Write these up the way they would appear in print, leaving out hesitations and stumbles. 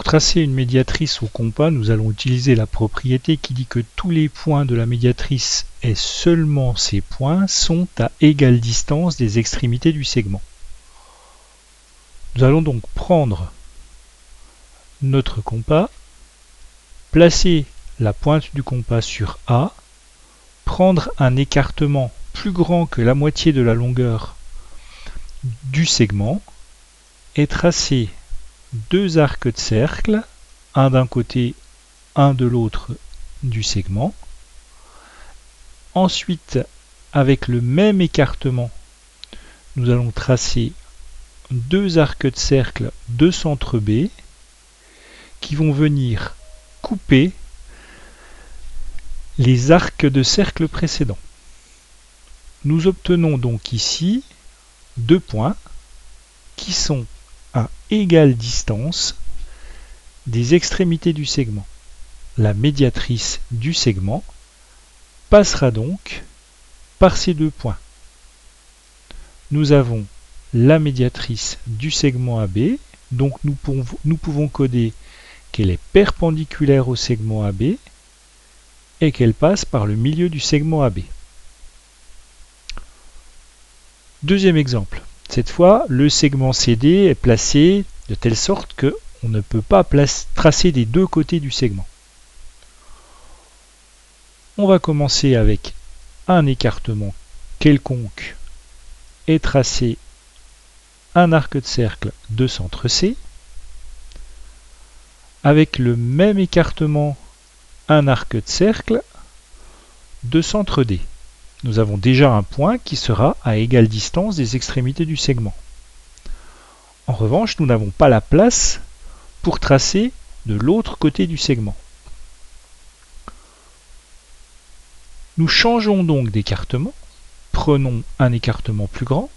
tracer une médiatrice au compas, nous allons utiliser la propriété qui dit que tous les points de la médiatrice et seulement ces points sont à égale distance des extrémités du segment. Nous allons donc prendre notre compas, placer la pointe du compas sur A, prendre un écartement plus grand que la moitié de la longueur du segment et tracer deux arcs de cercle, un d'un côté, un de l'autre du segment. Ensuite, avec le même écartement, nous allons tracer deux arcs de cercle de centre B qui vont venir couper les arcs de cercle précédents. Nous obtenons donc ici deux points qui sont à égale distance des extrémités du segment. La médiatrice du segment passera donc par ces deux points. Nous avons la médiatrice du segment AB, donc nous pouvons coder qu'elle est perpendiculaire au segment AB et qu'elle passe par le milieu du segment AB. Deuxième exemple. Cette fois, le segment CD est placé de telle sorte qu'on ne peut pas tracer des deux côtés du segment. On va commencer avec un écartement quelconque et tracer un arc de cercle de centre C. Avec le même écartement, un arc de cercle de centre D. Nous avons déjà un point qui sera à égale distance des extrémités du segment. En revanche, nous n'avons pas la place pour tracer de l'autre côté du segment. Nous changeons donc d'écartement, prenons un écartement plus grand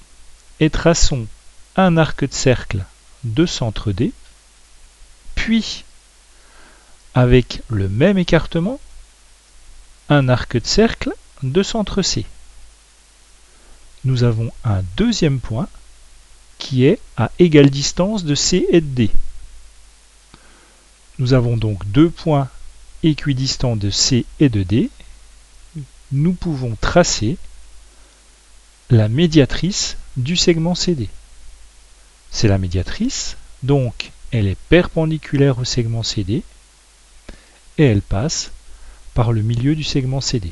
et traçons un arc de cercle de centre D, puis avec le même écartement, un arc de cercle de centre C. Nous avons un deuxième point qui est à égale distance de C et de D. Nous avons donc deux points équidistants de C et de D. Nous pouvons tracer la médiatrice du segment CD. C'est la médiatrice, donc elle est perpendiculaire au segment CD et elle passe par le milieu du segment CD.